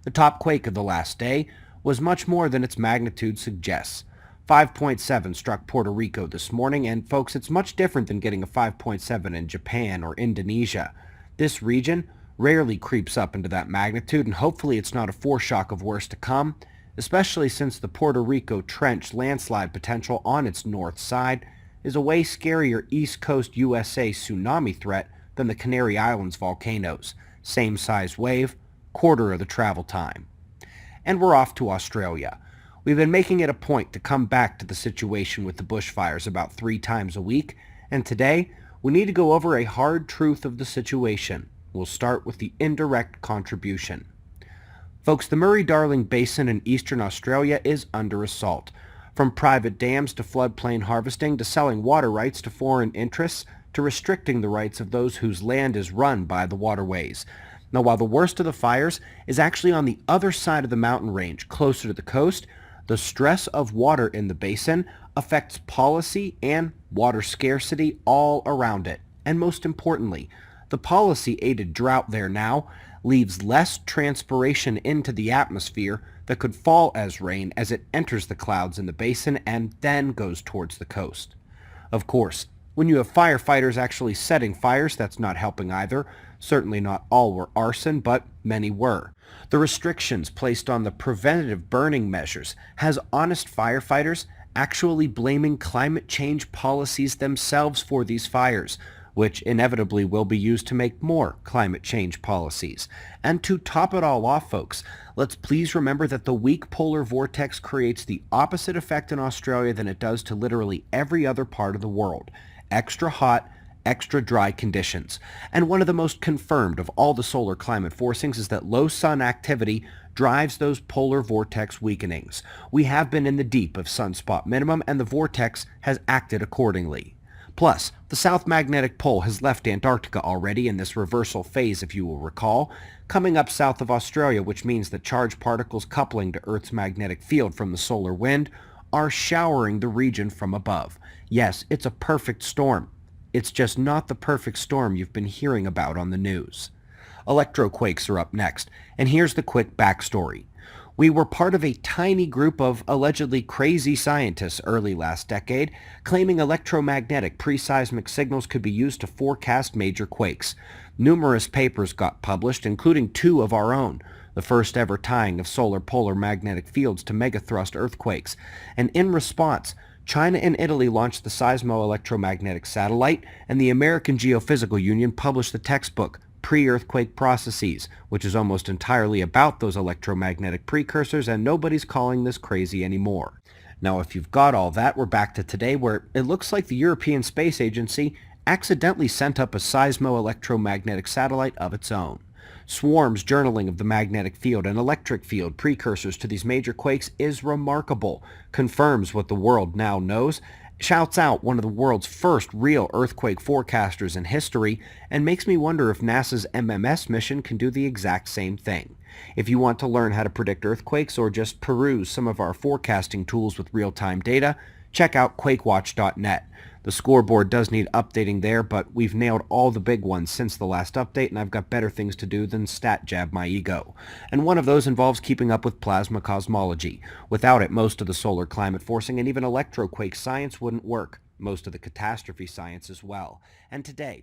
The top quake of the last day was much more than its magnitude suggests. 5.7 struck Puerto Rico this morning, and folks, it's much different than getting a 5.7 in Japan or Indonesia. This region rarely creeps up into that magnitude, and hopefully it's not a foreshock of worse to come, especially since the Puerto Rico Trench landslide potential on its north side is a way scarier East Coast USA tsunami threat than the Canary Islands volcanoes. Same size wave, quarter of the travel time. And we're off to Australia. We've been making it a point to come back to the situation with the bushfires about 3 times a week, and today we need to go over a hard truth of the situation. We'll start with the indirect contribution. Folks, the Murray-Darling Basin in eastern Australia is under assault. From private dams to floodplain harvesting to selling water rights to foreign interests to restricting the rights of those whose land is run by the waterways. Now, while the worst of the fires is actually on the other side of the mountain range, closer to the coast, the stress of water in the basin affects policy and water scarcity all around it. And most importantly, the policy-aided drought there now leaves less transpiration into the atmosphere that could fall as rain as it enters the clouds in the basin and then goes towards the coast. Of course, when you have firefighters actually setting fires, that's not helping either. Certainly not all were arson, but many were. The restrictions placed on the preventative burning measures has honest firefighters actually blaming climate change policies themselves for these fires, which inevitably will be used to make more climate change policies. And to top it all off, folks, let's please remember that the weak polar vortex creates the opposite effect in Australia than it does to literally every other part of the world. Extra hot, extra dry conditions. And one of the most confirmed of all the solar climate forcings is that low sun activity drives those polar vortex weakenings. We have been in the deep of sunspot minimum, and the vortex has acted accordingly. Plus, the South Magnetic Pole has left Antarctica already in this reversal phase, if you will recall, coming up south of Australia, which means that charged particles coupling to Earth's magnetic field from the solar wind are showering the region from above. Yes, it's a perfect storm. It's just not the perfect storm you've been hearing about on the news. Electroquakes are up next, and here's the quick backstory. We were part of a tiny group of allegedly crazy scientists early last decade, claiming electromagnetic pre-seismic signals could be used to forecast major quakes. Numerous papers got published, including 2 of our own, the first ever tying of solar polar magnetic fields to megathrust earthquakes. And in response, China and Italy launched the seismo-electromagnetic satellite, and the American Geophysical Union published the textbook Pre-Earthquake Processes, which is almost entirely about those electromagnetic precursors, and nobody's calling this crazy anymore. Now, if you've got all that, we're back to today, where it looks like the European Space Agency accidentally sent up a seismo-electromagnetic satellite of its own. Swarm's journaling of the magnetic field and electric field precursors to these major quakes is remarkable, confirms what the world now knows, shouts out one of the world's first real earthquake forecasters in history, and makes me wonder if NASA's MMS mission can do the exact same thing. If you want to learn how to predict earthquakes or just peruse some of our forecasting tools with real-time data, check out quakewatch.net. The scoreboard does need updating there, but we've nailed all the big ones since the last update, and I've got better things to do than stat jab my ego. And one of those involves keeping up with plasma cosmology. Without it, most of the solar climate forcing and even electroquake science wouldn't work. Most of the catastrophe science as well. And today,